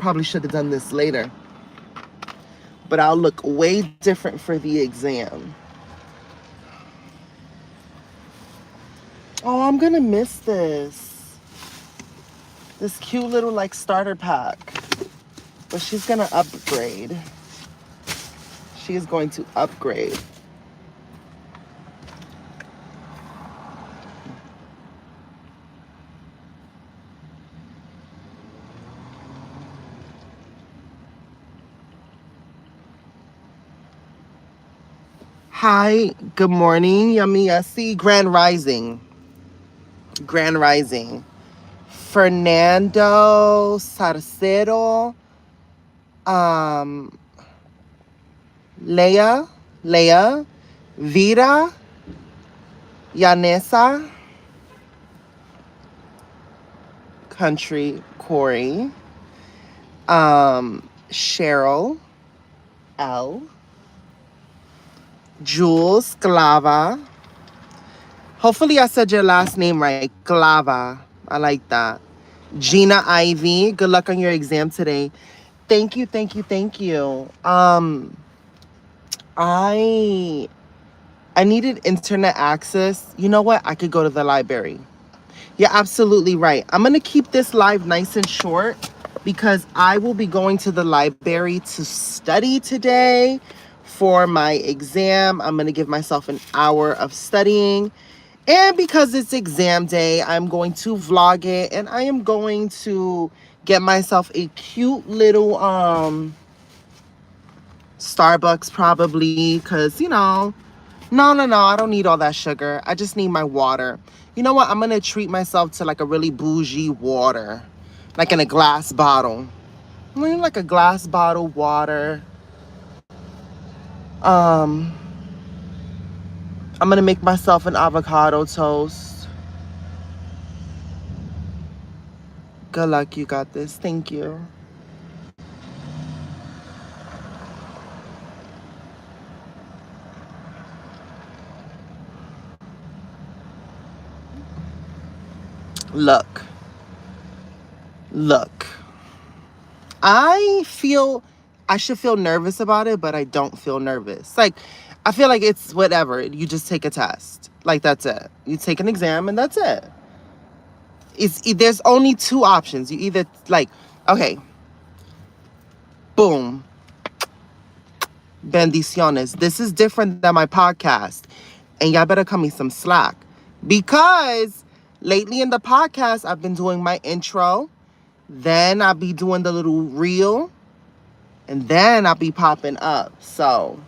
probably should have done this later. But I'll look way different for the exam. Oh, I'm gonna miss this. This cute little like starter pack. But she's gonna upgrade. She is going to upgrade. Hi, good morning, Yummy Yassi. Grand Rising. Grand Rising. Fernando Sarcero. Um, Leia, Vida, Yanesa, Country Corey, Cheryl, L, Jules, Clava. Hopefully I said your last name right. Clava. I like that. Gina Ivy. Good luck on your exam today. Thank you, thank you, thank you. I needed internet access. You know what? I could go to the library. You're absolutely right. I'm going to keep this live nice and short because I will be going to the library to study today for my exam. I'm going to give myself an hour of studying. And because it's exam day, I'm going to vlog it and I am going to get myself a cute little Starbucks probably because, no, I don't need all that sugar. I just need my water. You know what? I'm going to treat myself to like a really bougie water, like in a glass bottle. I mean, like a glass bottle water. Um, I'm going to make myself an avocado toast. Good luck. You got this. Thank you. Look. I should feel nervous about it, but I don't feel nervous. Like, I feel like it's whatever. You just take a test. Like, that's it. You take an exam and that's it. There's only two options. You either, like, okay, boom, bendiciones. This is different than my podcast. And y'all better cut me some slack. Because lately in the podcast, I've been doing my intro. Then I'll be doing the little reel. And then I'll be popping up. So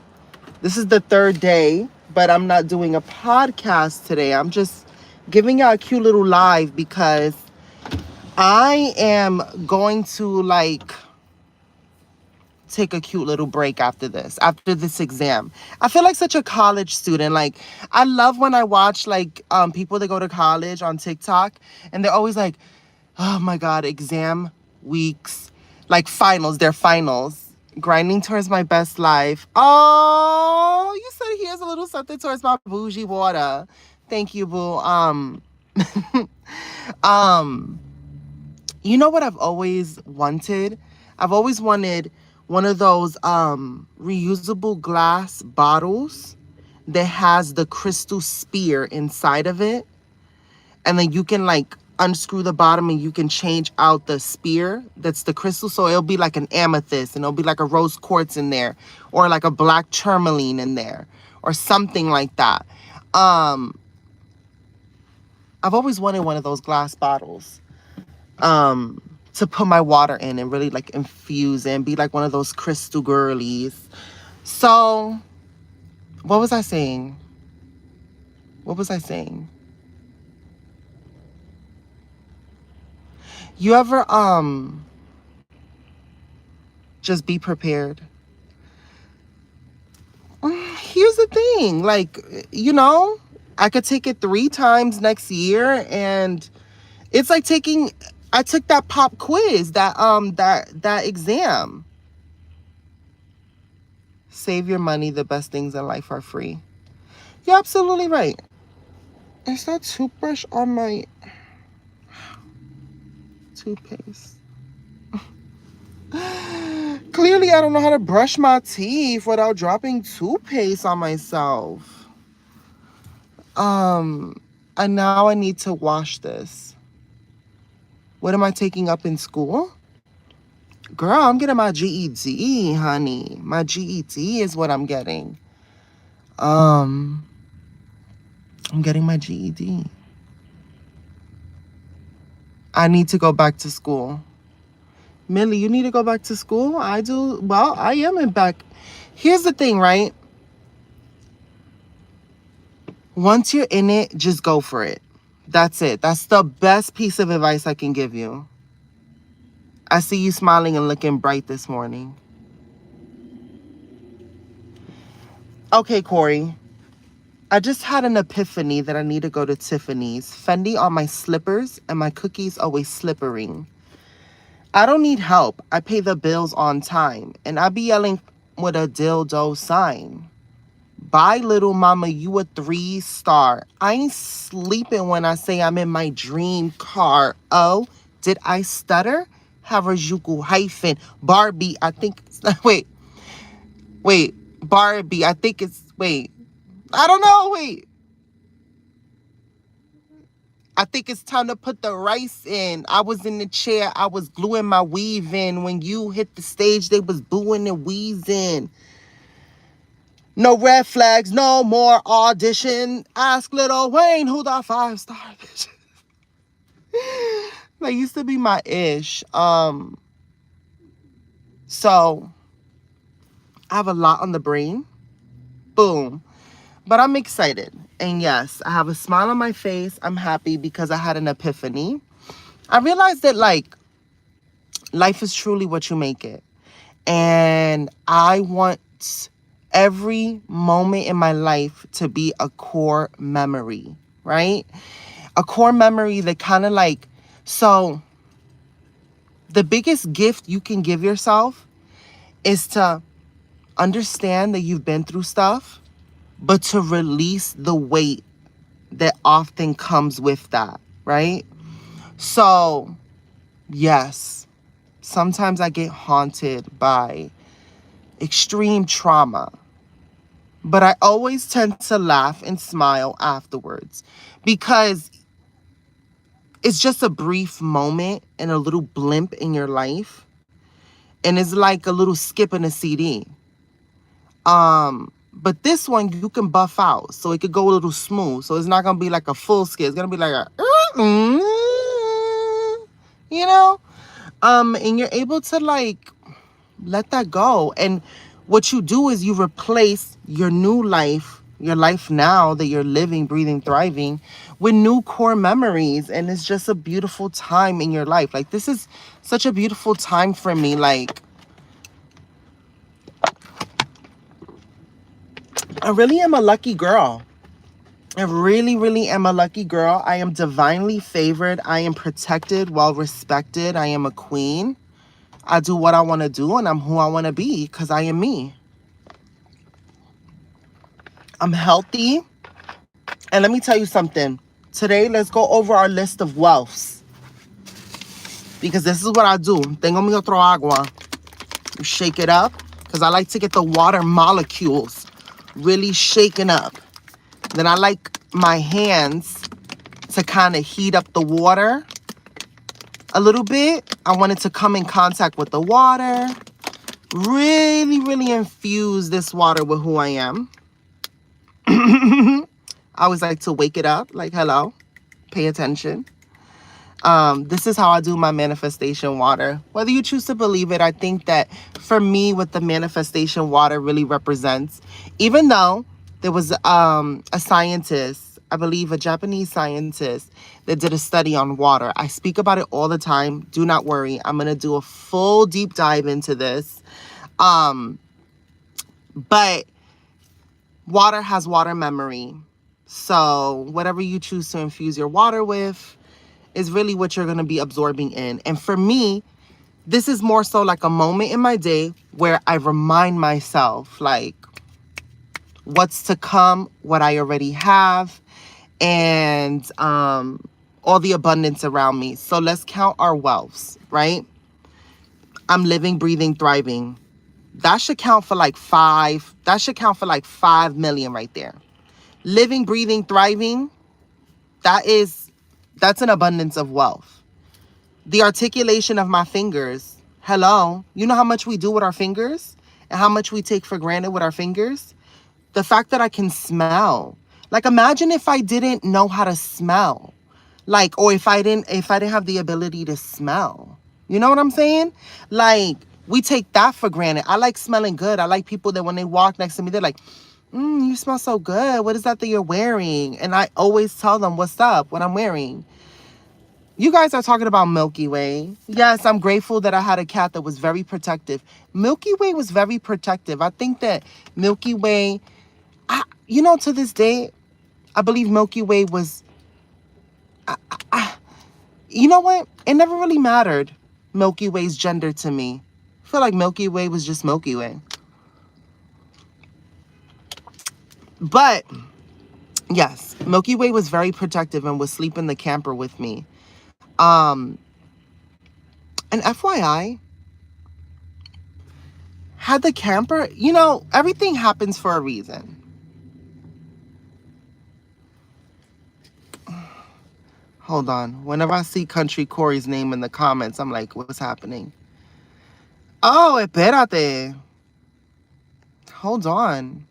this is the third day. But I'm not doing a podcast today. I'm just giving y'all a cute little live because I am going to like take a cute little break after this exam. I feel like such a college student. Like, I love when I watch like people that go to college on TikTok and they're always like, oh my God, exam weeks, like finals, they're finals. Grinding towards my best life. Oh, you said here's a little something towards my bougie water. Thank you, boo. You know what I've always wanted? I've always wanted one of those reusable glass bottles that has the crystal spear inside of it. And then you can like unscrew the bottom and you can change out the spear that's the crystal. So it'll be like an amethyst and it'll be like a rose quartz in there or like a black tourmaline in there or something like that. I've always wanted one of those glass bottles. To put my water in and really like infuse and be like one of those crystal girlies. So, what was I saying? You ever just be prepared? Here's the thing, like, I could take it 3 times next year and it's like I took that pop quiz, that exam. Save your money. The best things in life are free. You're absolutely right. Is that toothbrush on my toothpaste? Clearly, I don't know how to brush my teeth without dropping toothpaste on myself. And now I need to wash this. What am I taking up in school? Girl, I'm getting my GED, honey. My GED is what I'm getting. I'm getting my GED. I need to go back to school. Millie, you need to go back to school? I do. Well, I am in back. Here's the thing, right? Once you're in it, just go for it. That's it. That's the best piece of advice I can give you. I see you smiling and looking bright this morning. Okay, Corey. I just had an epiphany that I need to go to Tiffany's. Fendi on my slippers and my cookies always slippering. I don't need help. I pay the bills on time. And I be yelling with a dildo sign. Bye, little mama, you a 3-star. I ain't sleeping when I say I'm in my dream car. Oh, did I stutter? Harajuku hyphen. Barbie, I think wait. Barbie, I think it's, I don't know, I think it's time to put the rice in. I was in the chair. I was gluing my weave in. When you hit the stage, they was booing and wheezing. No red flags, no more audition. Ask Lil Wayne who the 5-star bitch. That used to be my ish. So I have a lot on the brain. Boom. But I'm excited. And yes, I have a smile on my face. I'm happy because I had an epiphany. I realized that, like, life is truly what you make it. And I want every moment in my life to be a core memory, right? A core memory that kind of like, so the biggest gift you can give yourself is to understand that you've been through stuff, but to release the weight that often comes with that, right? So, yes, sometimes I get haunted by extreme trauma, but I always tend to laugh and smile afterwards because it's just a brief moment and a little blimp in your life. And it's like a little skip in a CD. But this one you can buff out so it could go a little smooth. So it's not gonna be like a full skip. It's gonna be like a, you know? And you're able to like let that go. And what you do is you replace your new life, your life now that you're living, breathing, thriving, with new core memories. And it's just a beautiful time in your life. Like, this is such a beautiful time for me. Like, I really am a lucky girl. I really, really am a lucky girl. I am divinely favored. I am protected, well respected. I am a queen. I do what I want to do and I'm who I want to be because I am me. I'm healthy. And let me tell you something. Today, let's go over our list of wealths. Because this is what I do. Tengo mi otro agua. You shake it up. Because I like to get the water molecules really shaken up. Then I like my hands to kind of heat up the water a little bit. I want it to come in contact with the water. Really, really infuse this water with who I am. I always like to wake it up. Like, hello, pay attention. This is how I do my manifestation water. Whether you choose to believe it, I think that for me, what the manifestation water really represents, even though there was a scientist, I believe a Japanese scientist, that did a study on water. I speak about it all the time. Do not worry. I'm going to do a full deep dive into this. But water has water memory. So whatever you choose to infuse your water with is really what you're going to be absorbing in. And for me, this is more so like a moment in my day where I remind myself, like, what's to come, what I already have, and all the abundance around me. So let's count our wealths, right? I'm living, breathing, thriving. That should count for like 5 million right there. Living, breathing, thriving, that's an abundance of wealth. The articulation of my fingers. Hello. You know how much we do with our fingers and how much we take for granted with our fingers? The fact that I can smell. Like, imagine if I didn't know how to smell. Like, or if I didn't have the ability to smell. You know what I'm saying? Like, we take that for granted. I like smelling good. I like people that when they walk next to me, they're like, you smell so good. What is that you're wearing? And I always tell them what's up, what I'm wearing. You guys are talking about Milky Way. Yes, I'm grateful that I had a cat that was very protective. Milky Way was very protective. I think that Milky Way, to this day, I believe Milky Way was, you know what? It never really mattered, Milky Way's gender to me. I feel like Milky Way was just Milky Way. But, yes, Milky Way was very protective and would sleep in the camper with me. And FYI, had the camper, everything happens for a reason. Hold on. Whenever I see Country Corey's name in the comments, I'm like, what's happening? Oh, espérate. Hold on.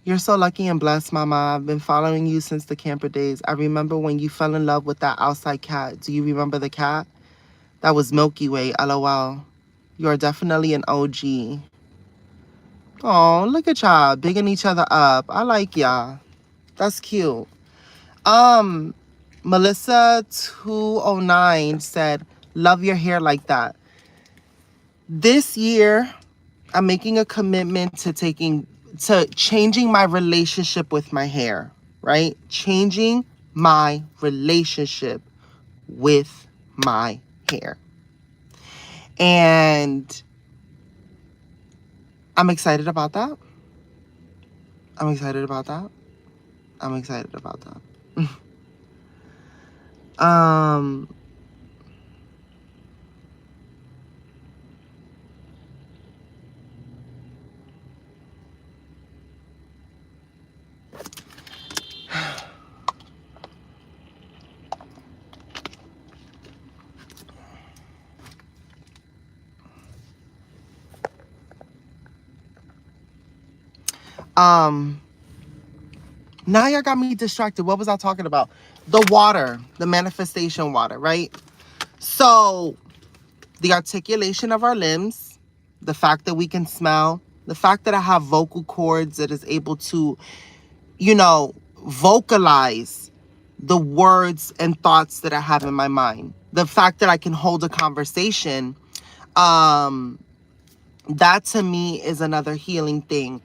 You're so lucky and blessed, Mama. I've been following you since the camper days. I remember when you fell in love with that outside cat. Do you remember the cat? That was Milky Way, LOL. You are definitely an OG. Oh, look at y'all bigging each other up. I like y'all. That's cute. Melissa 209 said, love your hair like that. This year, I'm making a commitment to changing my relationship with my hair, right? Changing my relationship with my hair. And I'm excited about that. I'm excited about that. I'm excited about that. Now y'all got me distracted. What was I talking about? The water, the manifestation water, right? So the articulation of our limbs, the fact that we can smell, the fact that I have vocal cords that is able to, vocalize the words and thoughts that I have in my mind. The fact that I can hold a conversation, that to me is another healing thing.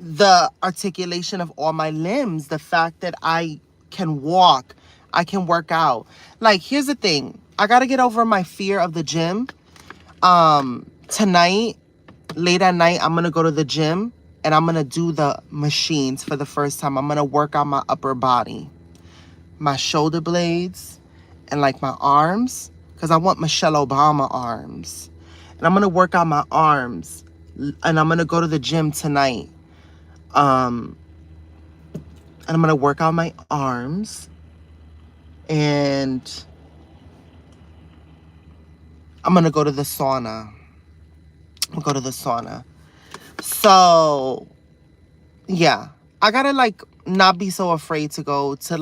The articulation of all my limbs, the fact that I can walk, I can work out. Like, here's the thing. I got to get over my fear of the gym. Tonight, late at night, I'm going to go to the gym and I'm going to do the machines for the first time. I'm going to work out my upper body, my shoulder blades, and like my arms, because I want Michelle Obama arms. And I'm going to work out my arms, and I'm going to go to the gym tonight. And I'm going to work out my arms, and I'm going to go to the sauna. So, yeah, I got to not be so afraid to go to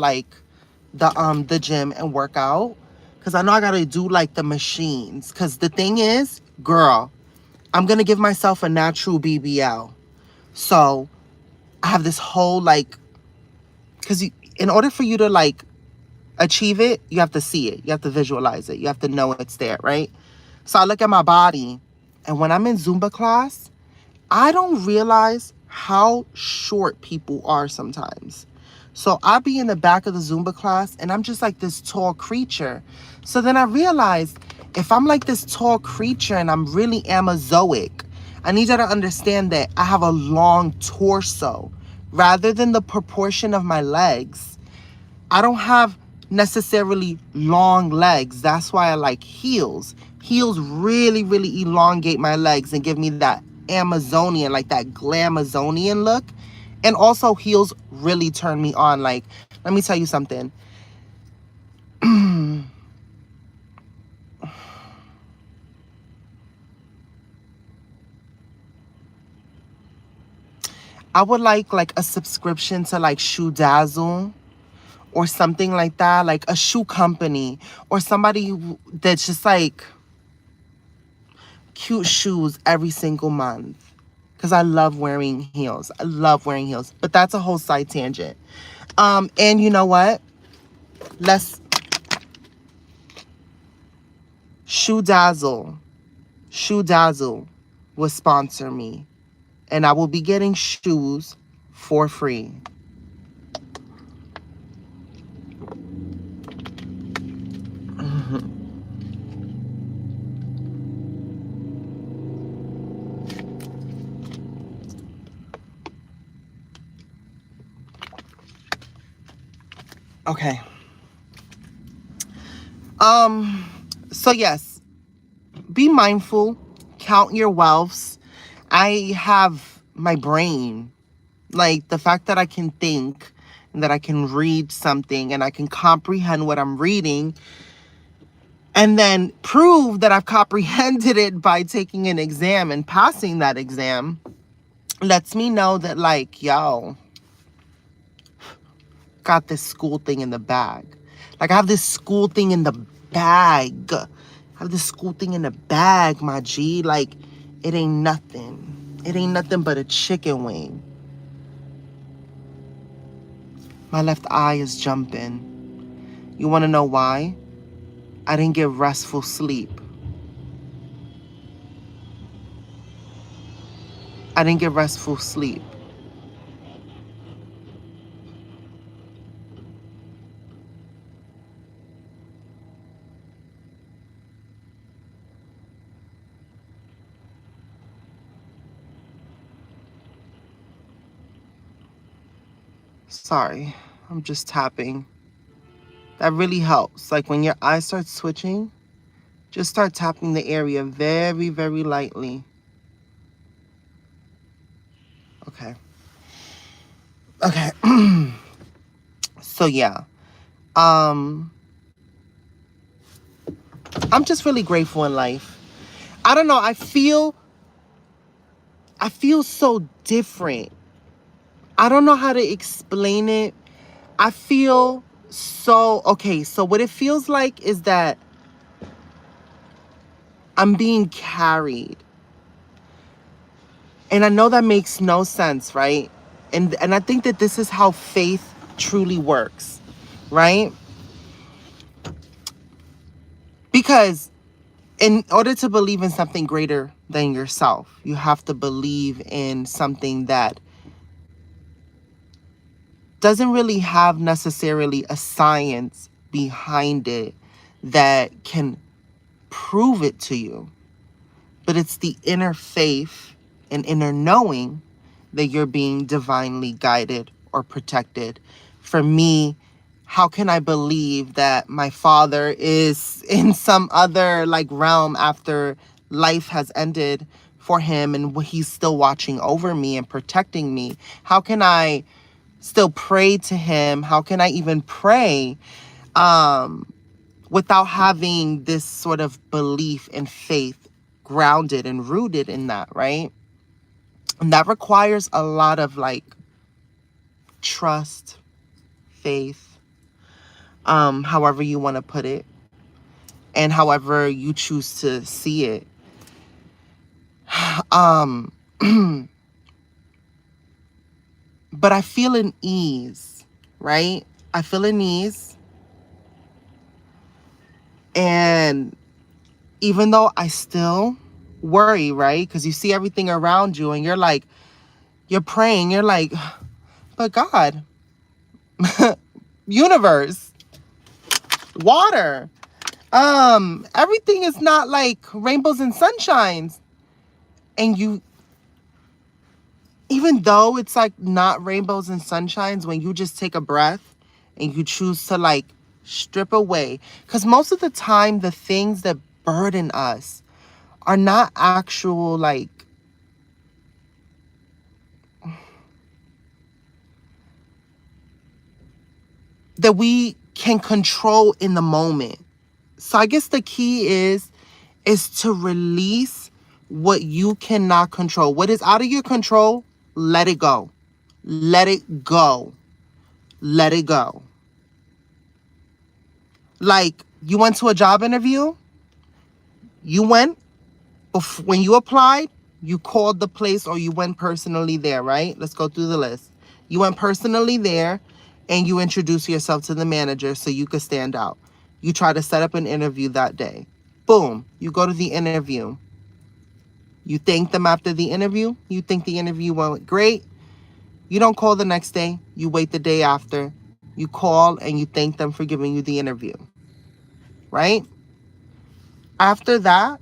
the gym and work out, because I know I got to do the machines. Because the thing is, girl, I'm going to give myself a natural BBL. So I have this whole because in order for you to achieve it, you have to see it. You have to visualize it. You have to know it's there, right? So I look at my body, and when I'm in Zumba class, I don't realize how short people are sometimes. So I'll be in the back of the Zumba class, and I'm just like this tall creature. So then I realized, if I'm like this tall creature and I'm really Amazoic, I need you to understand that I have a long torso rather than the proportion of my legs. I don't have necessarily long legs. That's why I like heels. Heels really, really elongate my legs and give me that Amazonian, like that glamazonian look. And also heels really turn me on. Like, let me tell you something. I would like a subscription to like Shoe Dazzle or something like that, like a shoe company or somebody that's just like cute shoes every single month. Because I love wearing heels. I love wearing heels. But that's a whole side tangent. And you know what? Shoe Dazzle will sponsor me. And I will be getting shoes for free. Okay. So yes, be mindful, count your wealths. I have my brain, like the fact that I can think and that I can read something and I can comprehend what I'm reading and then prove that I've comprehended it by taking an exam and passing that exam lets me know that, like, yo, got this school thing in the bag. Like, I have this school thing in the bag. I have this school thing in the bag, my G. Like, it ain't nothing. It ain't nothing but a chicken wing. My left eye is jumping. You want to know why? I didn't get restful sleep. I didn't get restful sleep. Sorry, I'm just tapping. That really helps. Like when your eyes start switching, just start tapping the area very, very lightly. Okay. Okay. So yeah. I'm just really grateful in life. I don't know, I feel so different. I don't know how to explain it. I feel so okay, so what it feels like is that I'm being carried. And I know that makes no sense, right? And I think that this is how faith truly works, right? Because in order to believe in something greater than yourself, you have to believe in something that doesn't really have necessarily a science behind it that can prove it to you. But it's the inner faith and inner knowing that you're being divinely guided or protected. For me, how can I believe that my father is in some other like realm after life has ended for him and he's still watching over me and protecting me? How can I still pray to him? How can I even pray without having this sort of belief and faith grounded and rooted in that, right? And that requires a lot of like trust, faith, however you want to put it, and however you choose to see it. But I feel an ease, right? I feel an ease. And even though I still worry, right? Because you see everything around you and you're like, you're praying, you're like, but God, universe, water, everything is not like rainbows and sunshines. And you, even though it's like not rainbows and sunshines, when you just take a breath and you choose to like Strip away. Because most of the time, the things that burden us are not actual, like, that we can control in the moment. So I guess the key is to release what you cannot control. What is out of your control, let it go. Let it go. Let it go. Like, you went to a job interview, you went, when you applied, you called the place or you went personally there, right? Let's go through the list. You went personally there and you introduced yourself to the manager so you could stand out. You try to set up an interview that day. Boom, you go to the interview. You thank them after the interview. You think the interview went great. You don't call the next day. You wait the day after. You call and you thank them for giving you the interview, right? After that,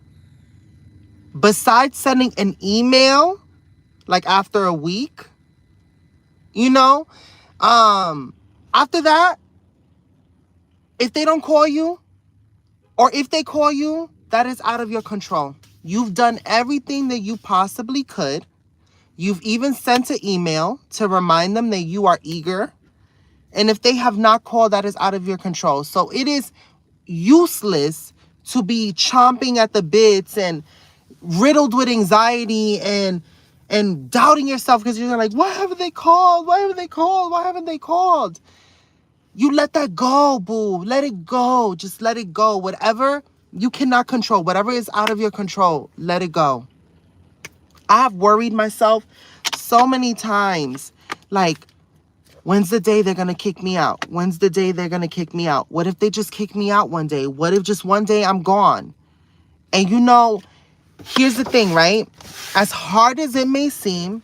besides sending an email, like after a week, you know, after that, if they don't call you, or if they call you, that is out of your control. You've done everything that you possibly could. You've even sent an email to remind them that you are eager. And if they have not called, that is out of your control. So it is useless to be chomping at the bits and riddled with anxiety and doubting yourself because you're like, why haven't they called? Why haven't they called? Why haven't they called? You let that go, boo. Let it go. Just let it go. Whatever you cannot control, whatever is out of your control, let it go. I have worried myself so many times, like, when's the day they're going to kick me out? When's the day they're going to kick me out? What if they just kick me out one day? What if just one day I'm gone? And you know, here's the thing, right? As hard as it may seem,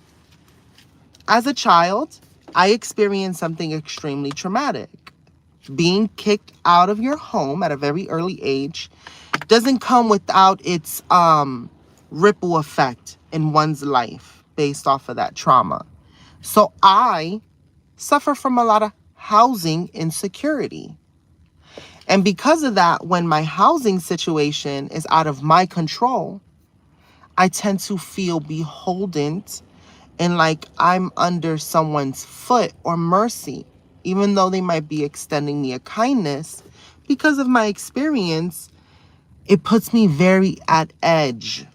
as a child, I experienced something extremely traumatic. Being kicked out of your home at a very early age doesn't come without its ripple effect in one's life based off of that trauma. So I suffer from a lot of housing insecurity. And because of that, when my housing situation is out of my control, I tend to feel beholden and like I'm under someone's foot or mercy, even though they might be extending me a kindness. Because of my experience, it puts me very at edge.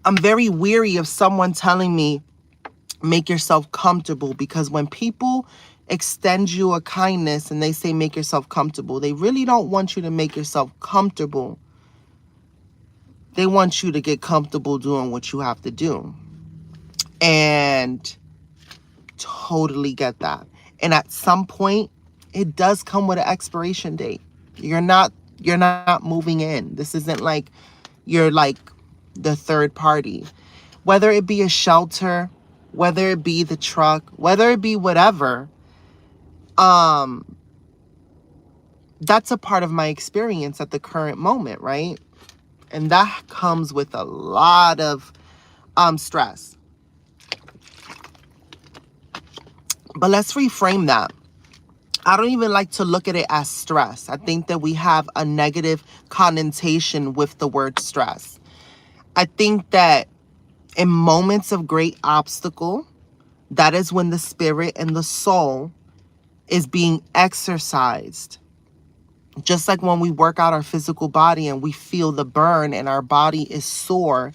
I'm very weary of someone telling me, make yourself comfortable, because when people extend you a kindness and they say make yourself comfortable, they really don't want you to make yourself comfortable. They want you to get comfortable doing what you have to do. And totally get that. And at some point, it does come with an expiration date. You're not moving in. This isn't like you're like the third party. Whether it be a shelter, whether it be the truck, whether it be whatever, that's a part of my experience at the current moment, right? And that comes with a lot of stress. But let's reframe that. I don't even like to look at it as stress. I think that we have a negative connotation with the word stress. I think that in moments of great obstacle, that is when the spirit and the soul is being exercised. Just like when we work out our physical body and we feel the burn and our body is sore,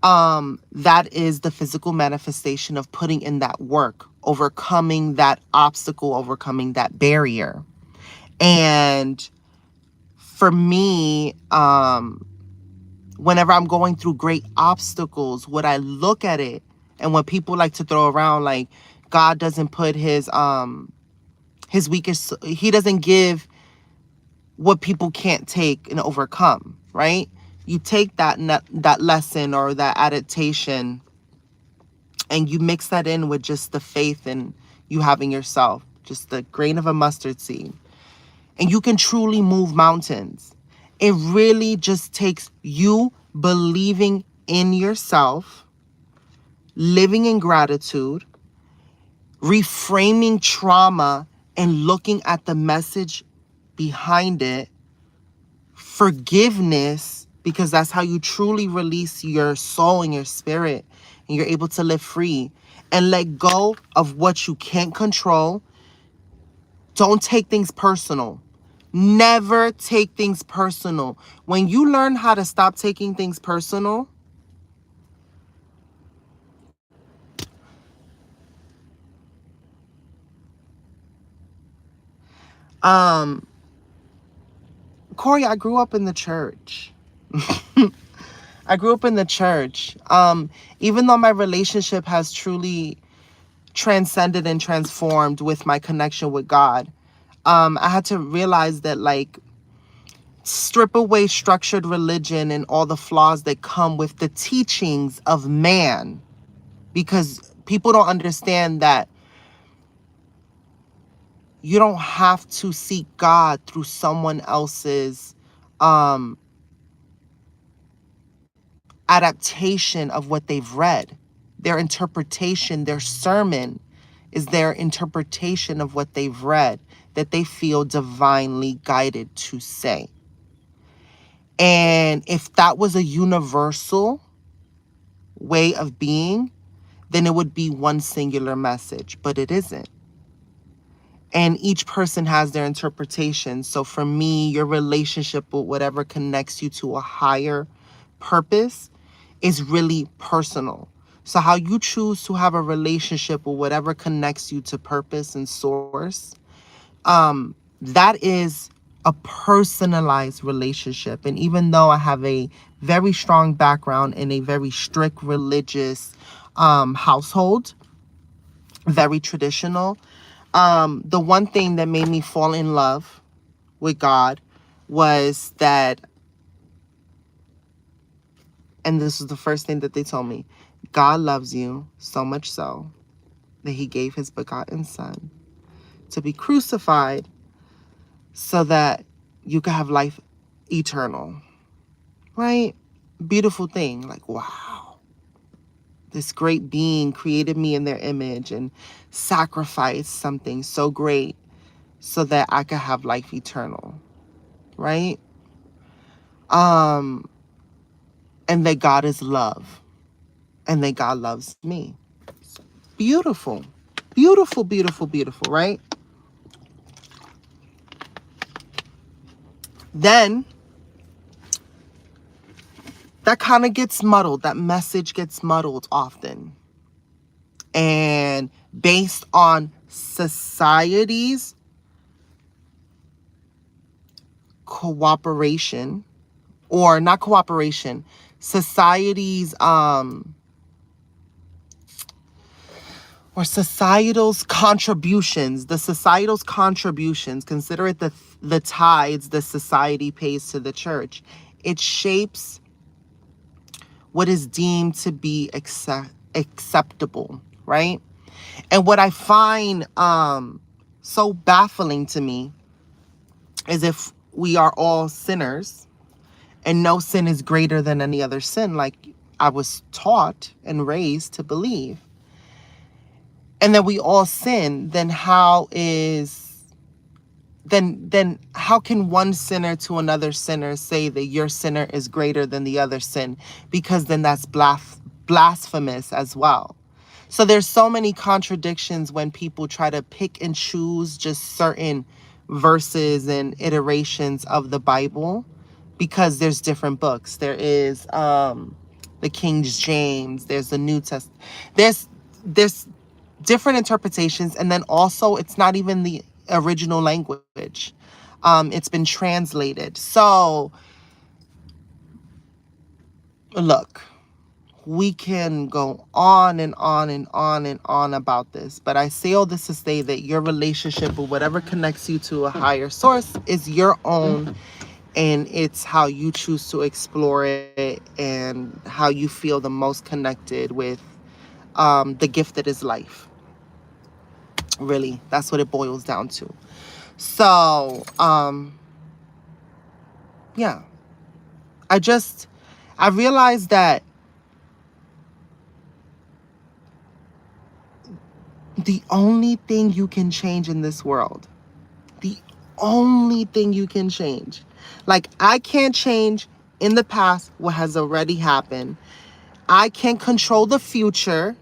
that is the physical manifestation of putting in that work, overcoming that obstacle, overcoming that barrier. And for me, whenever I'm going through great obstacles, what I look at it, and when people like to throw around like God doesn't put his weakest, he doesn't give what people can't take and overcome, right? You take that lesson or that adaptation and you mix that in with just the faith in you having yourself, just the grain of a mustard seed. And you can truly move mountains. It really just takes you believing in yourself, living in gratitude, reframing trauma and looking at the message behind it, forgiveness, because that's how you truly release your soul and your spirit, and you're able to live free and let go of what you can't control. Don't take things personal. Never take things personal. When you learn how to stop taking things personal, Corey, I grew up in the church. I grew up in the church. Even though my relationship has truly transcended and transformed with my connection with God, I had to realize that, like, strip away structured religion and all the flaws that come with the teachings of man, because people don't understand that you don't have to seek God through someone else's adaptation of what they've read. Their interpretation, their sermon is their interpretation of what they've read, that they feel divinely guided to say. And if that was a universal way of being, then it would be one singular message, but it isn't. And each person has their interpretation. So for me, your relationship with whatever connects you to a higher purpose is really personal. So how you choose to have a relationship with whatever connects you to purpose and source, that is a personalized relationship. And even though I have a very strong background in a very strict religious household, very traditional, the one thing that made me fall in love with God was that, and this is the first thing that they told me, God loves you so much so that he gave his begotten son to be crucified so that you could have life eternal. Right? Beautiful thing. Like, wow. This great being created me in their image and sacrificed something so great so that I could have life eternal. Right? And that God is love. And that God loves me. Beautiful. Beautiful, beautiful, beautiful, right? Then that kind of gets muddled. That message gets muddled often. And based on society's cooperation, or not cooperation, society's or societal's contributions, the societal's contributions, consider it the tithes the society pays to the church. It shapes what is deemed to be acceptable, right? And what I find so baffling to me is if we are all sinners and no sin is greater than any other sin, like I was taught and raised to believe, and that we all sin, then how can one sinner to another sinner say that your sinner is greater than the other sin? Because then that's blasphemous as well. So there's so many contradictions when people try to pick and choose just certain verses and iterations of the Bible, because there's different books. There is the King James, there's the New Testament. There's different interpretations, and then also it's not even the original language. It's been translated. So look, we can go on and on and on and on about this, but I say all this to say that your relationship with whatever connects you to a higher source is your own, and it's how you choose to explore it and how you feel the most connected with the gift that is life. Really, that's what it boils down to. So, yeah, I realized that The only thing you can change in this world, the only thing you can change. Like, I can't change in the past what has already happened. I can't control the future,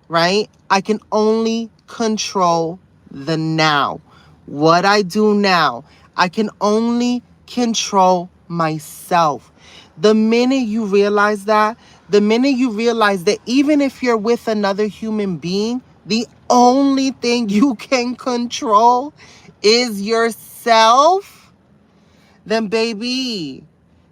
right? I can only control the now. What I do now, I can only control myself. The minute you realize that, the minute you realize that even if you're with another human being, the only thing you can control is yourself, then baby,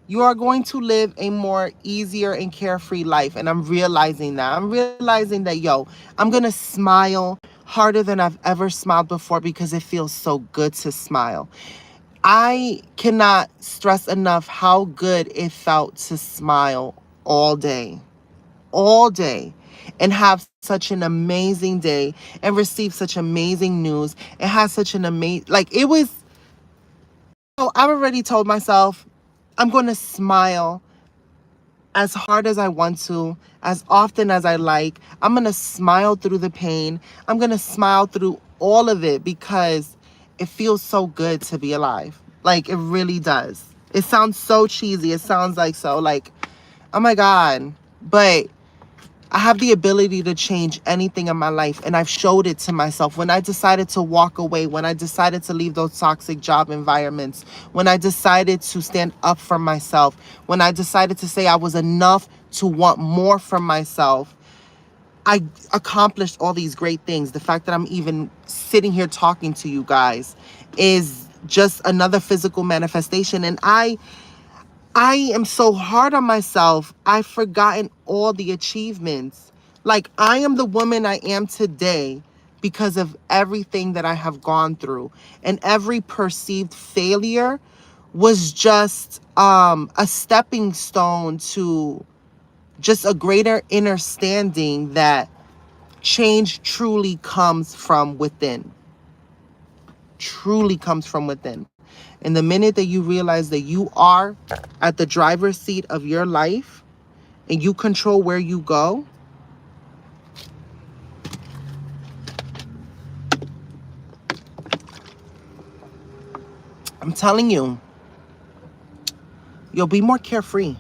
you are going to live a more easier and carefree life. And I'm realizing that. I'm realizing that, yo, I'm going to smile harder than I've ever smiled before because it feels so good to smile. I cannot stress enough how good it felt to smile all day, and have such an amazing day and receive such amazing news and have such an amazing, like, it was, oh, I've already told myself I'm going to smile as hard as I want to, as often as I like. I'm going to smile through the pain. I'm going to smile through all of it because it feels so good to be alive. Like, it really does. It sounds so cheesy. It sounds like so, like, oh my God. But I have the ability to change anything in my life, and I've showed it to myself. When I decided to walk away, when I decided to leave those toxic job environments, when I decided to stand up for myself, when I decided to say I was enough to want more from myself, I accomplished all these great things. The fact that I'm even sitting here talking to you guys is just another physical manifestation. And I am so hard on myself. I've forgotten all the achievements. Like, I am the woman I am today because of everything that I have gone through. And every perceived failure was just a stepping stone to just a greater understanding that change truly comes from within. Truly comes from within. And the minute that you realize that you are at the driver's seat of your life and you control where you go, I'm telling you, you'll be more carefree.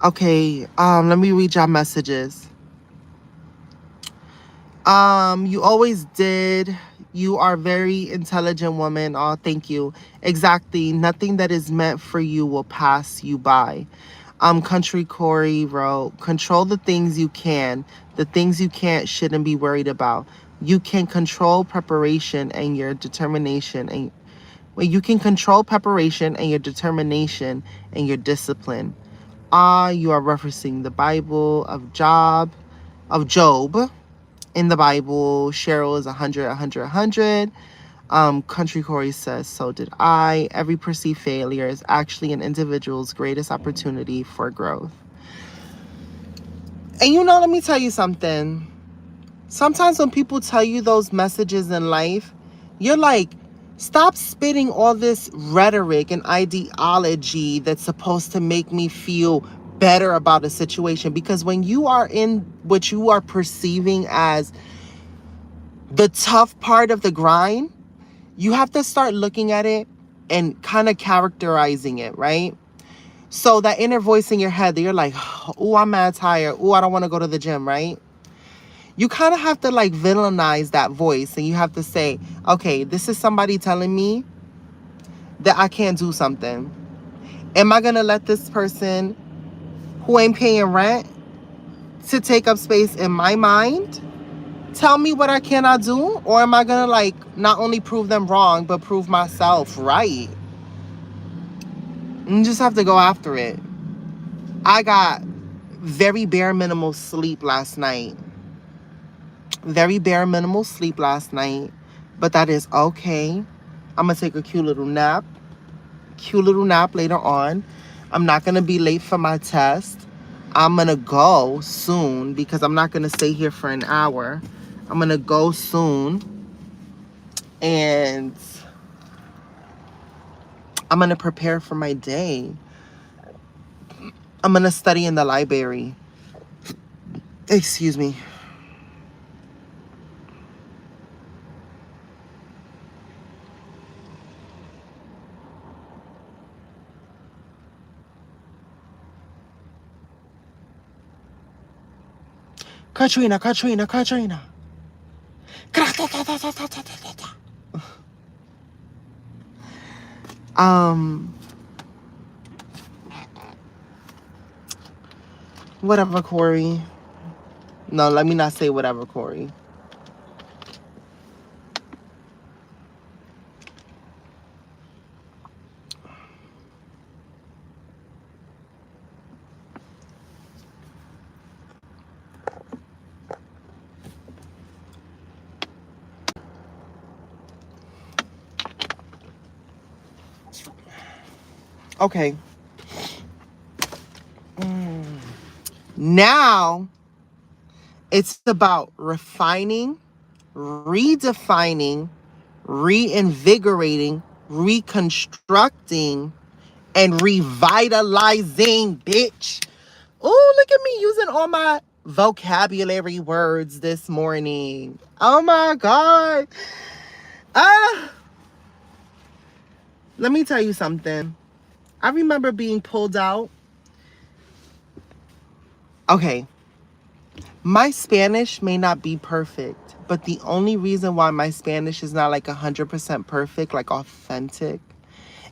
Okay, let me read y'all messages. You always did. You are very intelligent woman. Oh, thank you. Exactly. Nothing that is meant for you will pass you by. Country Corey wrote, control the things you can. The things you can't shouldn't be worried about. You can control preparation and your determination and you can control preparation and your determination and your discipline. You are referencing the Bible of Job. In the Bible, Cheryl is 100, 100, 100. Country Corey says, so did I. Every perceived failure is actually an individual's greatest opportunity for growth. And let me tell you something. Sometimes when people tell you those messages in life, you're like, stop spitting all this rhetoric and ideology that's supposed to make me feel better about a situation. Because when you are in what you are perceiving as the tough part of the grind, you have to start looking at it and kind of characterizing it, right? So that inner voice in your head that you're like, oh, I'm mad tired. Oh, I don't want to go to the gym, right? You kind of have to like villainize that voice, and you have to say, okay, this is somebody telling me that I can't do something. Am I going to let this person who ain't paying rent to take up space in my mind tell me what I cannot do? Or am I going to like not only prove them wrong, but prove myself right? You just have to go after it. I got very bare minimal sleep last night. Very bare minimal sleep last night. But that is okay. I'm going to take a cute little nap. Cute little nap later on. I'm not going to be late for my test. I'm going to go soon because I'm not going to stay here for an hour. I'm going to go soon. And I'm going to prepare for my day. I'm going to study in the library. Excuse me. Katrina. Whatever, Corey. No, let me not say whatever, Corey. Okay. Now it's about refining, redefining, reinvigorating, reconstructing, and revitalizing, bitch. Oh, look at me using all my vocabulary words this morning. Oh my God. Let me tell you something. I remember being pulled out. Okay. My Spanish may not be perfect, but the only reason why my Spanish is not like 100% perfect, like authentic,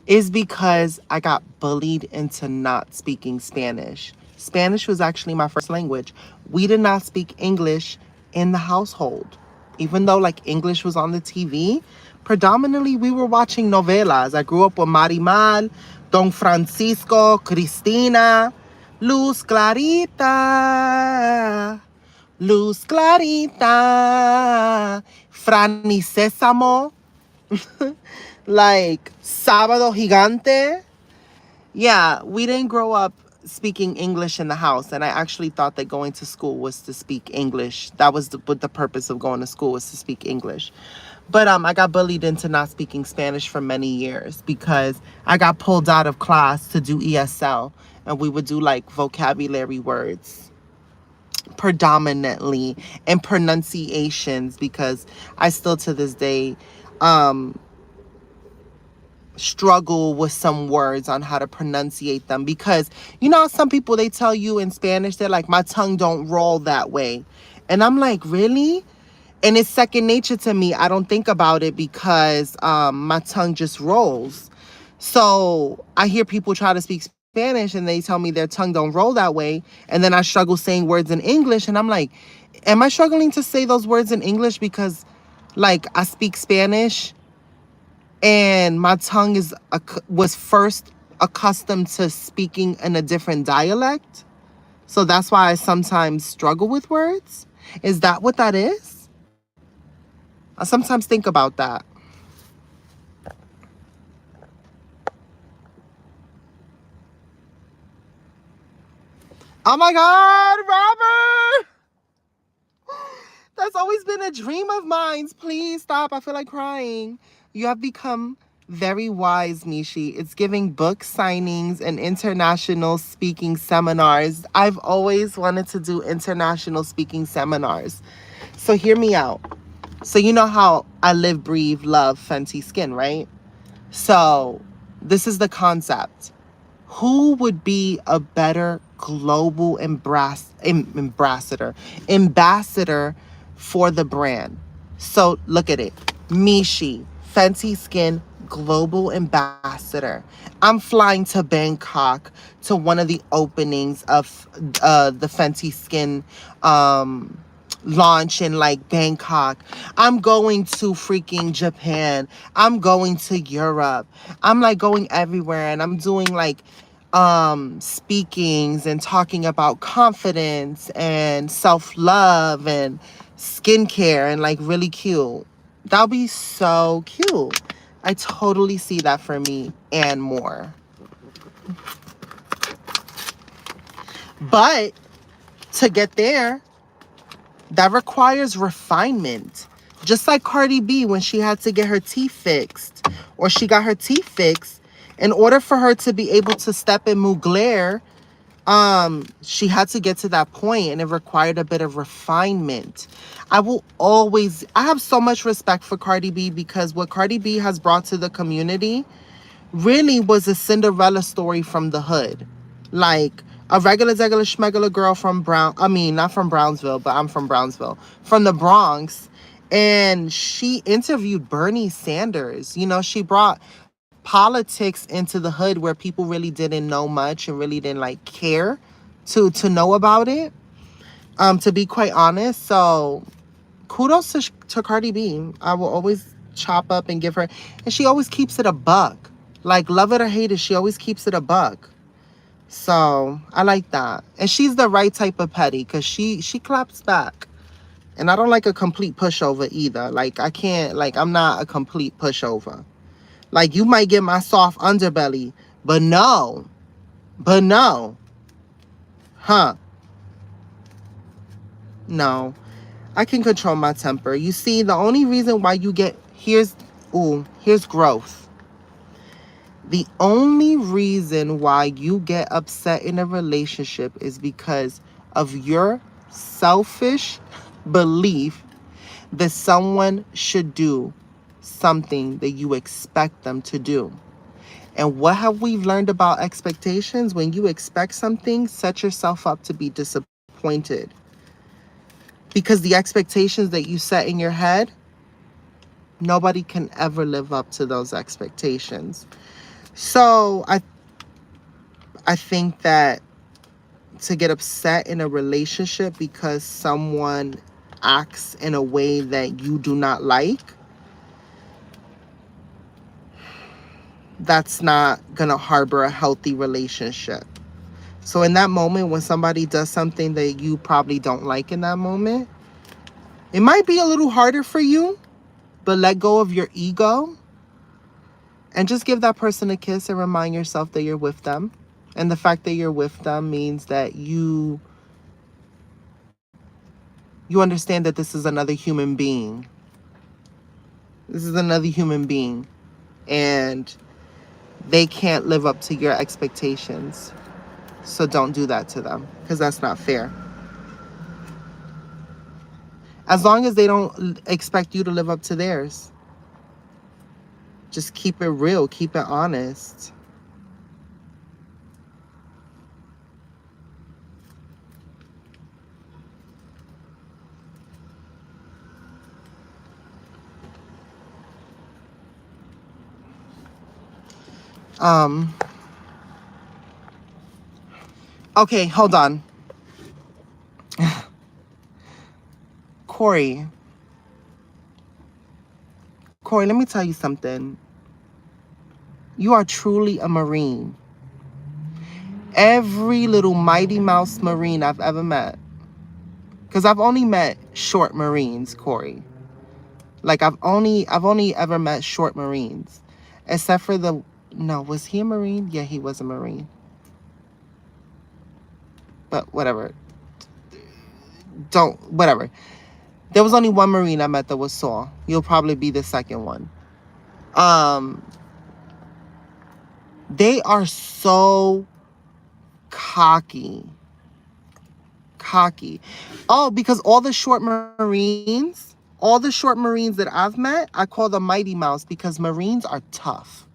is because I got bullied into not speaking Spanish. Spanish was actually my first language. We did not speak English in the household. Even though like English was on the TV, predominantly we were watching novelas. I grew up with Marimal, Don Francisco, Cristina, Luz Clarita, Luz Clarita, Franny Sésamo, like Sábado Gigante. Yeah, we didn't grow up speaking English in the house, and I actually thought that going to school was to speak English. That was what the purpose of going to school was, to speak English. But I got bullied into not speaking Spanish for many years because I got pulled out of class to do ESL, and we would do like vocabulary words predominantly and pronunciations, because I still to this day struggle with some words on how to pronunciate them, because you know some people, they tell you in Spanish, they're like, my tongue don't roll that way, and I'm like, really? And it's second nature to me. I don't think about it because my tongue just rolls. So I hear people try to speak Spanish and they tell me their tongue don't roll that way, and then I struggle saying words in English, and I'm like, am I struggling to say those words in English because like I speak Spanish and my tongue was first accustomed to speaking in a different dialect? So that's why I sometimes struggle with words. Is that what that is? I sometimes think about that. Oh my God, Robert! That's always been a dream of mine. Please stop. I feel like crying. You have become very wise, Mishi. It's giving book signings and international speaking seminars. I've always wanted to do international speaking seminars. So hear me out. So you know how I live, breathe, love Fenty Skin, right? So this is the concept. Who would be a better global ambassador for the brand? So look at it. Mishi, Fenty Skin global ambassador. I'm flying to Bangkok to one of the openings of the Fenty Skin launch in like Bangkok. I'm going to freaking Japan. I'm going to Europe. I'm like going everywhere, and I'm doing like speakings and talking about confidence and self-love and skincare, and like really cute. That'll be so cute. I totally see that for me and more. But to get there, that requires refinement. Just like Cardi B when she had to get her teeth fixed, or she got her teeth fixed, in order for her to be able to step in Mugler, she had to get to that point, and it required a bit of refinement. I have so much respect for Cardi B, because what Cardi B has brought to the community really was a Cinderella story from the hood. Like a regular schmegular girl from not from Brownsville, but I'm from Brownsville, from the Bronx. And she interviewed Bernie Sanders. You know, she brought politics into the hood where people really didn't know much and really didn't like care to know about it. To be quite honest. So kudos to Cardi B. I will always chop up and give her, and she always keeps it a buck. Like, love it or hate it, she always keeps it a buck. So I like that. And she's the right type of petty, because she claps back. And I don't like a complete pushover either. Like, I'm not a complete pushover. Like, you might get my soft underbelly, but no. Huh. No. I can control my temper. You see, the only reason why you get, here's growth. The only reason why you get upset in a relationship is because of your selfish belief that someone should do something that you expect them to do. And what have we learned about expectations? When you expect something, set yourself up to be disappointed. Because the expectations that you set in your head, nobody can ever live up to those expectations. So I think that to get upset in a relationship because someone acts in a way that you do not like, that's not gonna harbor a healthy relationship. So in that moment, when somebody does something that you probably don't like in that moment, it might be a little harder for you, but let go of your ego and just give that person a kiss and remind yourself that you're with them. And the fact that you're with them means that you understand that this is another human being. This is another human being. And they can't live up to your expectations. So don't do that to them, because that's not fair. As long as they don't expect you to live up to theirs. Just keep it real. Keep it honest. Okay, hold on. Corey, let me tell you something. You are truly a Marine. Every little Mighty Mouse Marine I've ever met, because I've only met short Marines, Corey. Like, I've only ever met short Marines. Except for was he a Marine? Yeah, he was a Marine. But whatever. Whatever. There was only one Marine I met that was Saul. You'll probably be the second one. They are so cocky. Oh, because all the short Marines that I've met, I call them Mighty Mouse, because Marines are tough.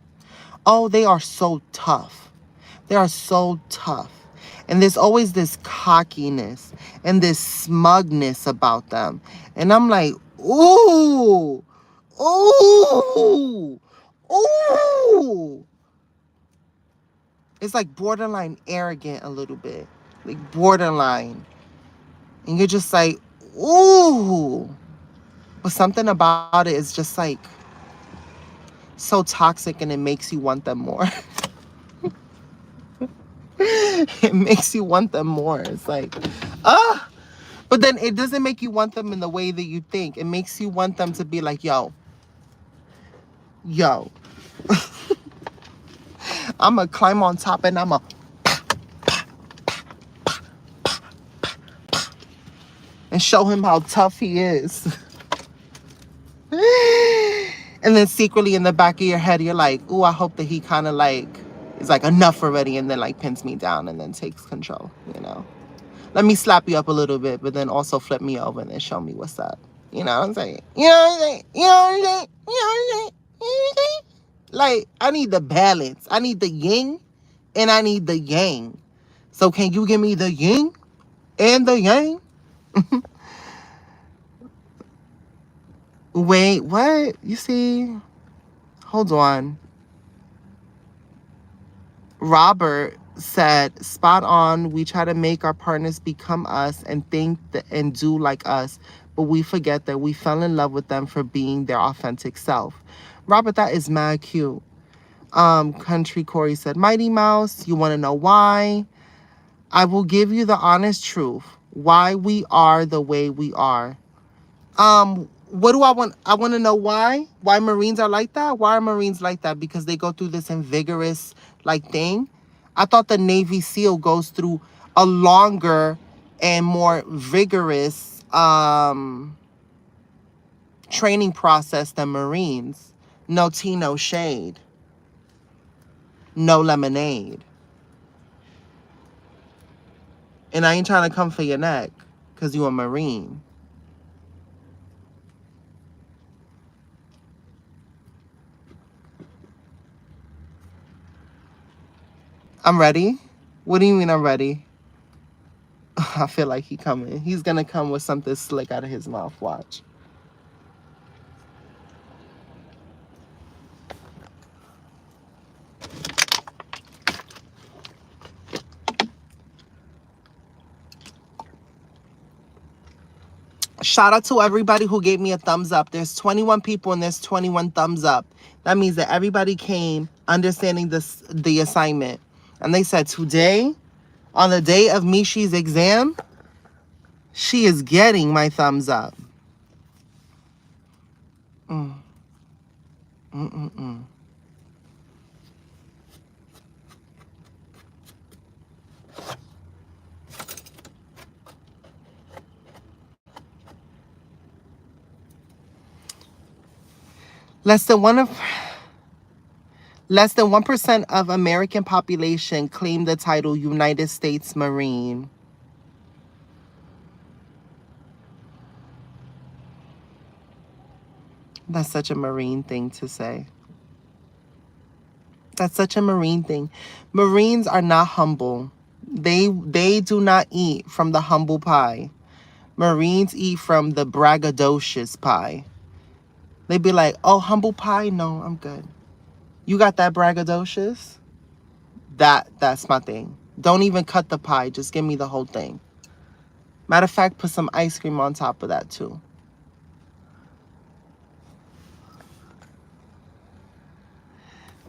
Oh, they are so tough. They are so tough. And there's always this cockiness and this smugness about them. And I'm like, ooh. It's like borderline arrogant a little bit. Like borderline. And you're just like, ooh. But something about it is just like so toxic, and it makes you want them more. It makes you want them more. It's like, but then it doesn't make you want them in the way that you think. It makes you want them to be like, yo. I'm going to climb on top and I'm going and show him how tough he is. And then secretly in the back of your head, you're like, ooh, I hope that he kind of like is like enough already, and then like pins me down and then takes control, you know. Let me slap you up a little bit, but then also flip me over and then show me what's up. You know what I'm saying? You know what I'm saying? You know what I'm saying? You know what I'm saying? You know what I'm saying? Like, I need the balance. I need the yin and I need the yang. So can you give me the yin and the yang? Wait, what? You see? Hold on. Robert said, spot on. We try to make our partners become us and think and do like us, but we forget that we fell in love with them for being their authentic self. Robert, that is mad cute. Country Corey said, Mighty Mouse, you want to know why? I will give you the honest truth. Why we are the way we are. What do I want? I want to know why. Why Marines are like that? Why are Marines like that? Because they go through this vigorous like thing. I thought the Navy SEAL goes through a longer and more vigorous training process than Marines. No tea, no shade. No lemonade. And I ain't trying to come for your neck because you a Marine. I'm ready. What do you mean I'm ready? I feel like he coming. He's going to come with something slick out of his mouth. Watch. Shout out to everybody who gave me a thumbs up. There's 21 people and there's 21 thumbs up. That means that everybody came understanding the assignment. And they said today, on the day of Mishi's exam, she is getting my thumbs up. Mm. Mm-mm-mm. Less than 1% of American population claim the title United States Marine. That's such a Marine thing to say. That's such a Marine thing. Marines are not humble. They do not eat from the humble pie. Marines eat from the braggadocious pie. They be like, oh, humble pie? No, I'm good. You got that braggadocious? That's my thing. Don't even cut the pie. Just give me the whole thing. Matter of fact, put some ice cream on top of that too.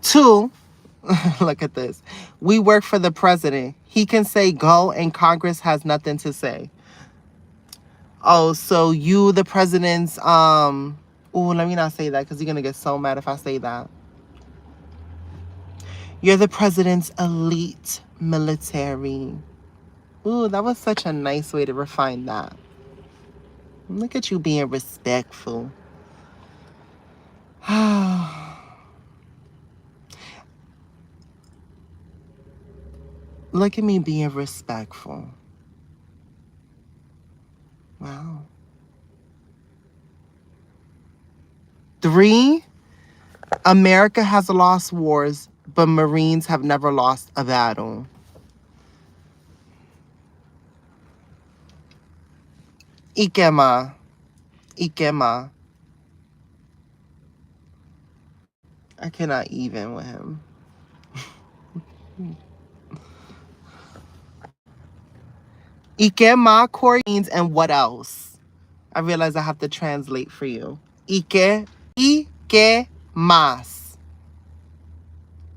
2, look at this. We work for the president. He can say go and Congress has nothing to say. Oh, so you the president's let me not say that because you're gonna get so mad if I say that. You're the president's elite military. Ooh, that was such a nice way to refine that. Look at you being respectful. Look at me being respectful. Wow. 3, America has lost wars, but Marines have never lost a battle. Ikema. Ikema. I cannot even with him. Ikema, Corey, means and what else? I realize I have to translate for you. Ike mas.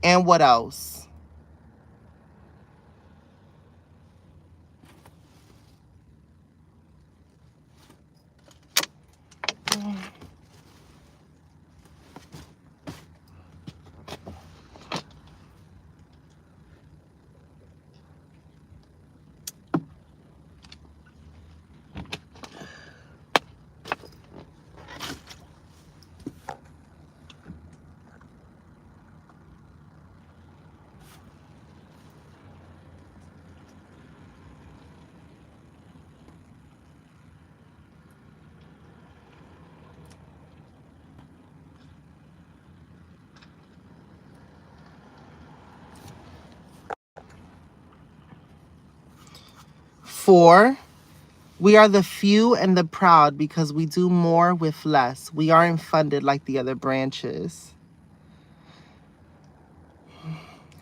And what else? 4, we are the few and the proud because we do more with less. We aren't funded like the other branches.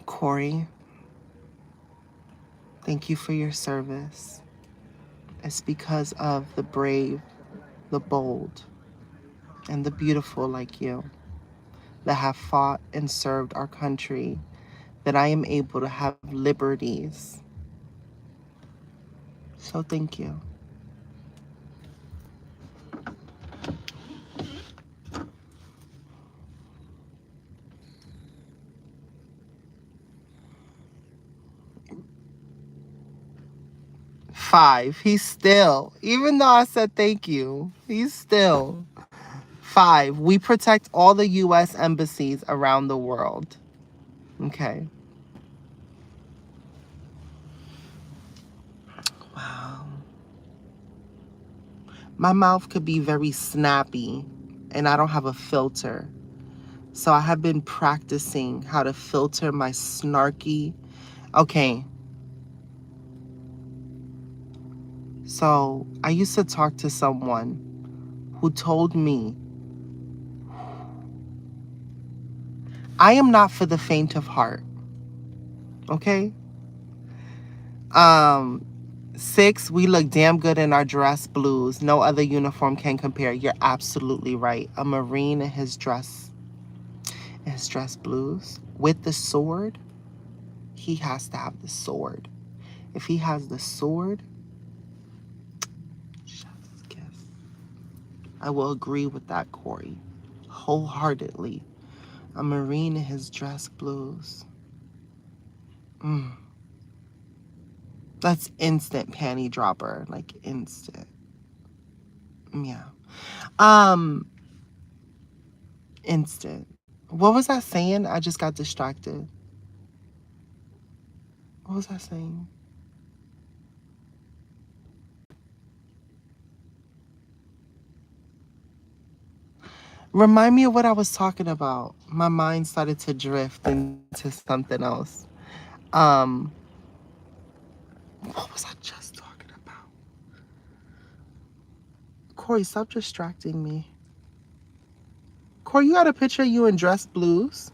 Corey, thank you for your service. It's because of the brave, the bold, and the beautiful like you that have fought and served our country that I am able to have liberties. So thank you. Five, he's still, even though I said thank you, he's still. 5, we protect all the U.S. embassies around the world. Okay. Wow. My mouth could be very snappy, and I don't have a filter. So I have been practicing how to filter my snarky. Okay. So I used to talk to someone who told me, I am not for the faint of heart. Okay? 6, we look damn good in our dress blues. No other uniform can compare. You're absolutely right. A Marine in his dress blues with the sword, he has to have the sword. If he has the sword, chef's kiss. I will agree with that, Corey, wholeheartedly. A Marine in his dress blues. That's instant panty dropper, like instant. Yeah. Instant. What was I saying? I just got distracted. What was I saying? Remind me of what I was talking about. My mind started to drift into something else. What was I just talking about? Corey, stop distracting me. Corey, you got a picture of you in dress blues?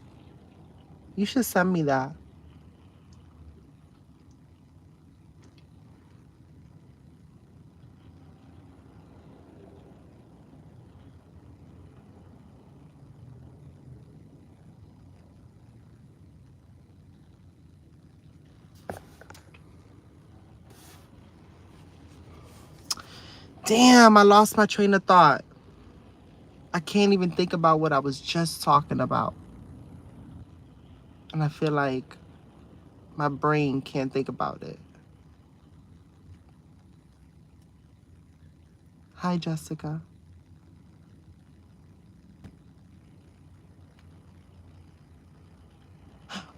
You should send me that. Damn, I lost my train of thought. I can't even think about what I was just talking about. And I feel like my brain can't think about it. Hi, Jessica.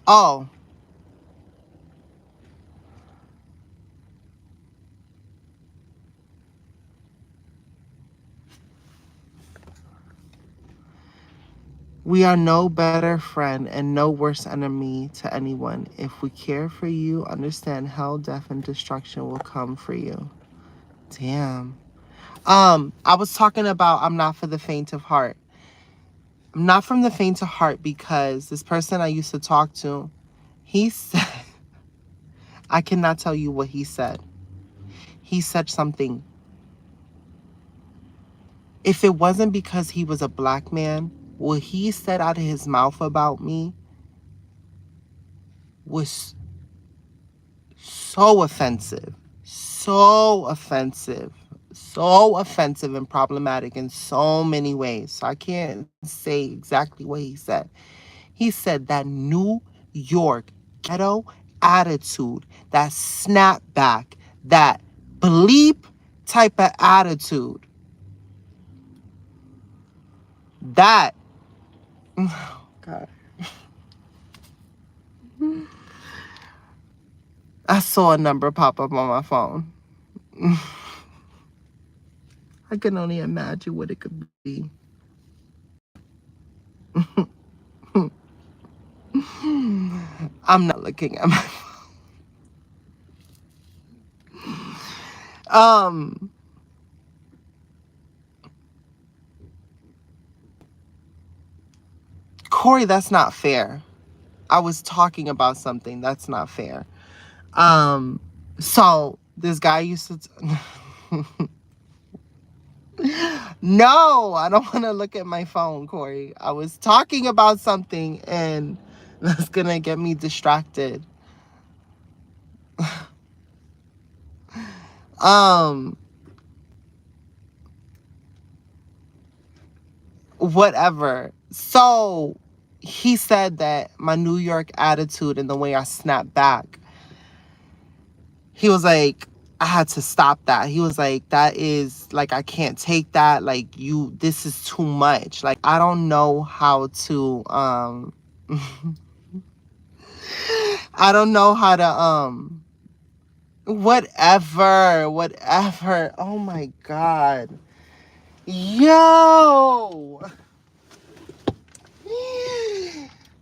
Oh. We are no better friend and no worse enemy to anyone. If we care for you, understand hell, death, and destruction will come for you. Damn. I was talking about I'm not for the faint of heart. I'm not from the faint of heart because this person I used to talk to, he said, I cannot tell you what he said. He said something. If it wasn't because he was a black man, what he said out of his mouth about me was so offensive, so offensive, so offensive and problematic in so many ways. So I can't say exactly what he said. He said that New York ghetto attitude, that snapback, that bleep type of attitude, that, oh God. I saw a number pop up on my phone. I can only imagine what it could be. I'm not looking at my phone. Um, Corey, that's not fair. I was talking about something. That's not fair. So this guy used to. No, I don't want to look at my phone, Corey. I was talking about something and that's gonna get me distracted. Um, Whatever. So he said that my New York attitude and the way I snapped back, he was like, I had to stop that. He was like, that is like, I can't take that. Like, this is too much. Like, I don't know how to, I don't know how to, whatever. Oh my God. Yo.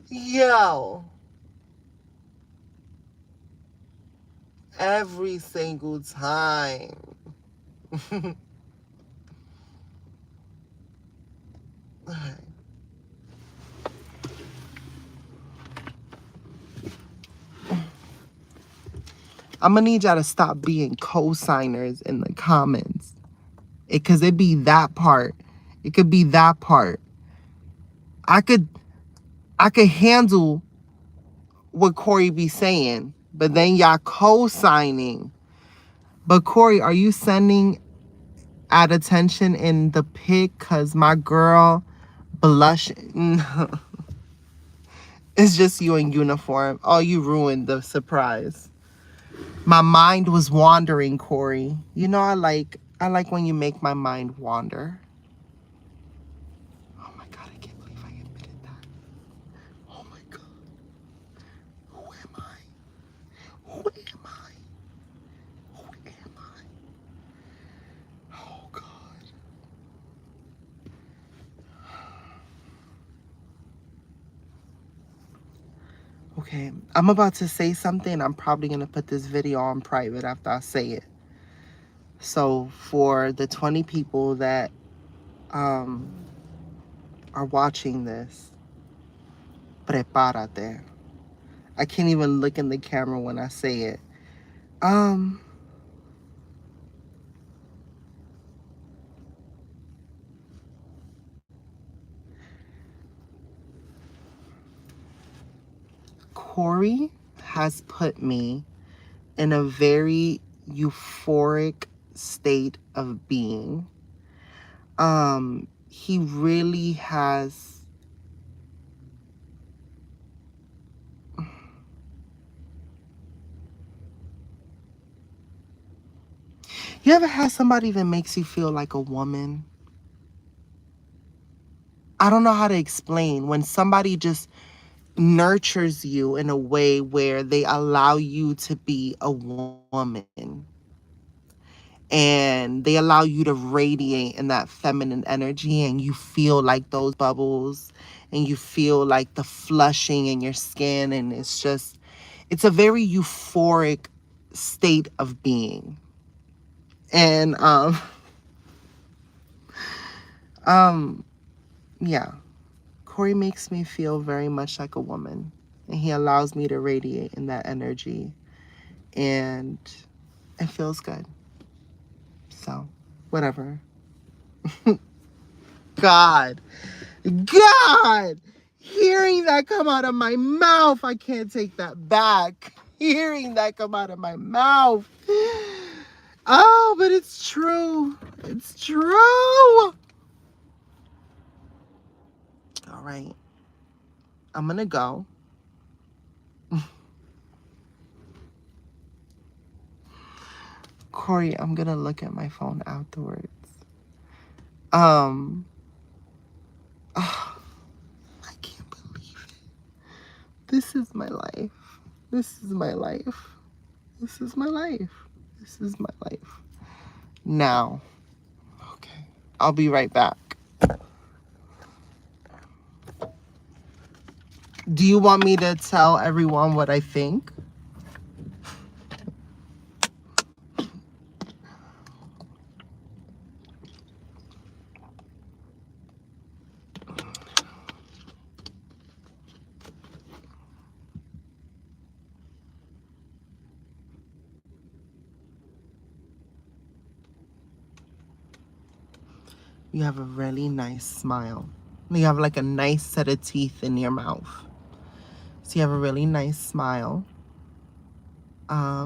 Yo. Every single time. I'm gonna need y'all to stop being co-signers in the comments. Cause it be that part. It could be that part. I could handle what Corey be saying, but then y'all co-signing. But Corey, are you sending at attention in the pic? Cause my girl blushing. It's just you in uniform. Oh, you ruined the surprise. My mind was wandering, Corey. You know I like when you make my mind wander. Oh my God, I can't believe I admitted that. Oh my God. Who am I? Who am I? Who am I? Oh God. Okay, I'm about to say something. I'm probably going to put this video on private after I say it. So for the 20 people that are watching this, prepárate. I can't even look in the camera when I say it. Corey has put me in a very euphoric state of being. He really has. You ever had somebody that makes you feel like a woman? I don't know how to explain. When somebody just nurtures you in a way where they allow you to be a woman and they allow you to radiate in that feminine energy, and you feel like those bubbles and you feel like the flushing in your skin, and it's a very euphoric state of being. And yeah, Corey makes me feel very much like a woman, and he allows me to radiate in that energy, and it feels good. So, whatever. God, hearing that come out of my mouth, I can't take that back. Hearing that come out of my mouth. Oh, but it's true. It's true. All right. I'm going to go. Corey, I'm going to look at my phone afterwards. Oh, I can't believe it. This is my life. This is my life. This is my life. This is my life. Now, okay, I'll be right back. Do you want me to tell everyone what I think? You have a really nice smile. You have like a nice set of teeth in your mouth. So you have a really nice smile. I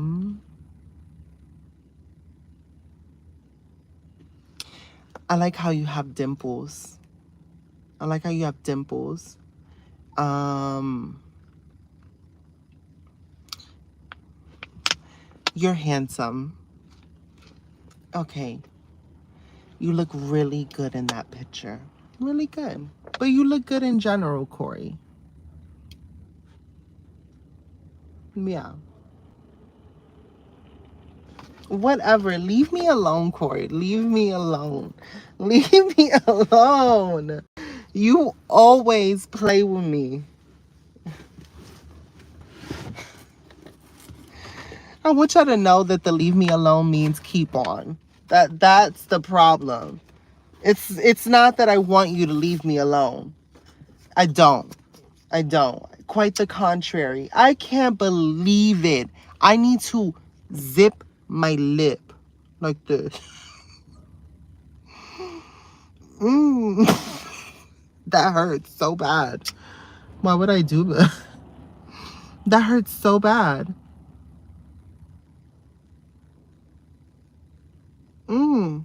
like how you have dimples. I like how you have dimples. You're handsome. Okay. You look really good in that picture. Really good. But you look good in general, Corey. Yeah. Whatever. Leave me alone, Corey. Leave me alone. Leave me alone. You always play with me. I want y'all to know that the leave me alone means keep on. That's the problem. It's not that I want you to leave me alone. I don't. I don't. Quite the contrary. I can't believe it. I need to zip my lip like this. That hurts so bad. Why would I do that? That hurts so bad. Mmm.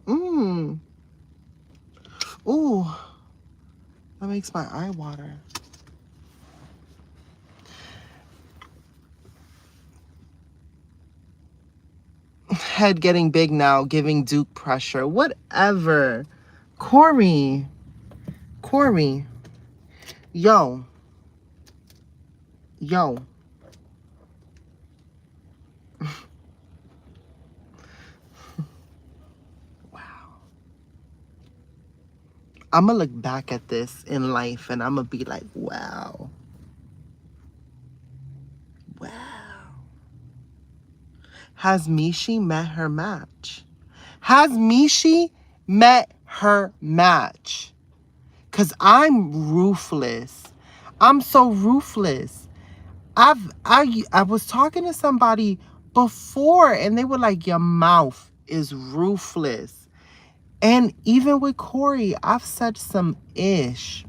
Mmm. Ooh. That makes my eye water. Head getting big now, giving Duke pressure. Whatever. Corey. Corey. Yo. Yo. I'm going to look back at this in life and I'm going to be like, wow. Wow. Has Mishi met her match? Has Mishi met her match? Because I'm ruthless. I'm so ruthless. I was talking to somebody before and they were like, your mouth is ruthless. And even with Corey, I've said some ish.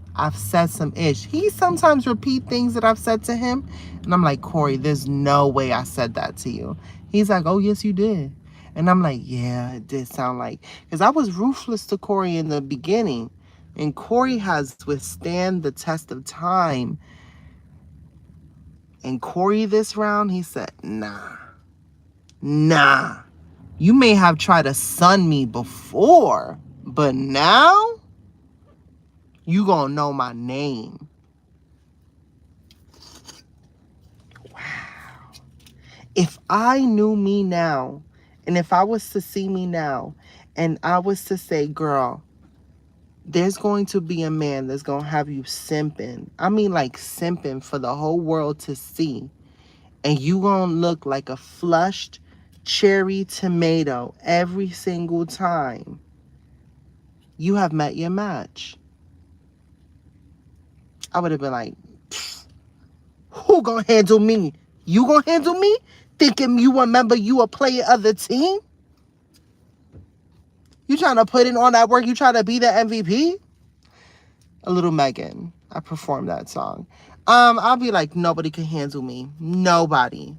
He sometimes repeat things that I've said to him. And I'm like, Corey, there's no way I said that to you. He's like, oh, yes, you did. And I'm like, yeah, it did sound like. Because I was ruthless to Corey in the beginning. And Corey has withstand the test of time. And Corey this round, he said, nah. You may have tried to sun me before, but now you gonna know my name. Wow. If I knew me now, and if I was to see me now, and I was to say, girl, there's going to be a man that's gonna have you simping. I mean, like simping for the whole world to see. And you gonna look like a flushed cherry tomato every single time. You have met your match. I would have been like, who gonna handle me? You gonna handle me? Thinking you remember you a player of the team? You trying to put in all that work? You trying to be the MVP? A Little Megan. I performed that song. I'll be like, nobody can handle me. Nobody.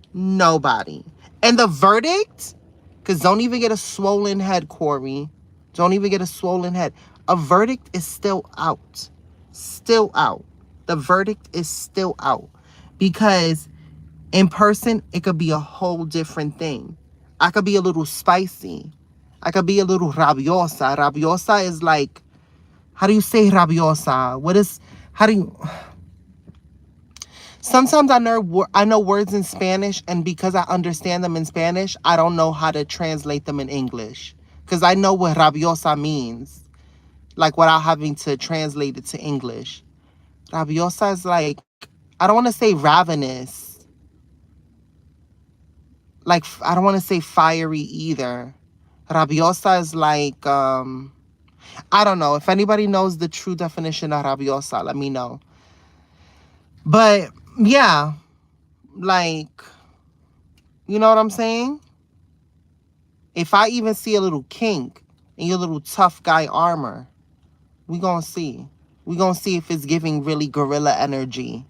And the verdict? Because don't even get a swollen head, Corey. Don't even get a swollen head. A verdict is still out. Still out. The verdict is still out. Because in person, it could be a whole different thing. I could be a little spicy. I could be a little rabiosa. Rabiosa is like, how do you say rabiosa? Sometimes I know words in Spanish, and because I understand them in Spanish, I don't know how to translate them in English. Because I know what rabiosa means, like without having to translate it to English. Rabiosa is like, I don't want to say ravenous. Like, I don't want to say fiery either. Rabiosa is like, I don't know. If anybody knows the true definition of rabiosa, let me know. But yeah, like, you know what I'm saying? If I even see a little kink, in your little tough guy armor. We gonna see. We gonna see if it's giving really gorilla energy.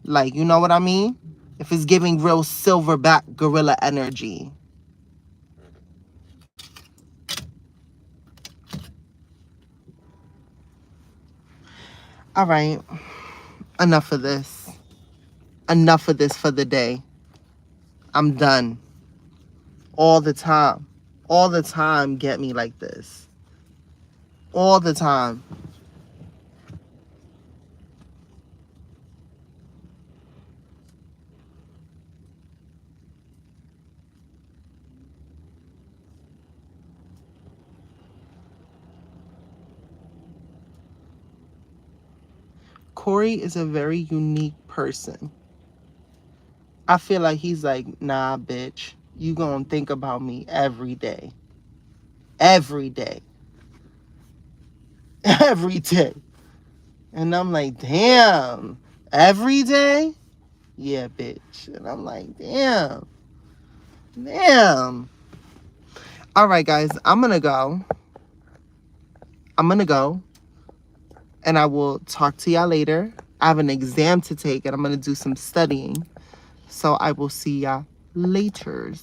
Like, you know what I mean? If it's giving real silverback gorilla energy. All right. Enough of this. Enough of this for the day. I'm done. All the time. All the time get me like this. All the time. Corey is a very unique person. I feel like he's like, nah, bitch, you gonna think about me every day. Every day. Every day. And I'm like, damn, every day? Yeah, bitch. And I'm like, damn. Damn. All right, guys, I'm gonna go. And I will talk to y'all later. I have an exam to take and I'm gonna do some studying. So I will see y'all later.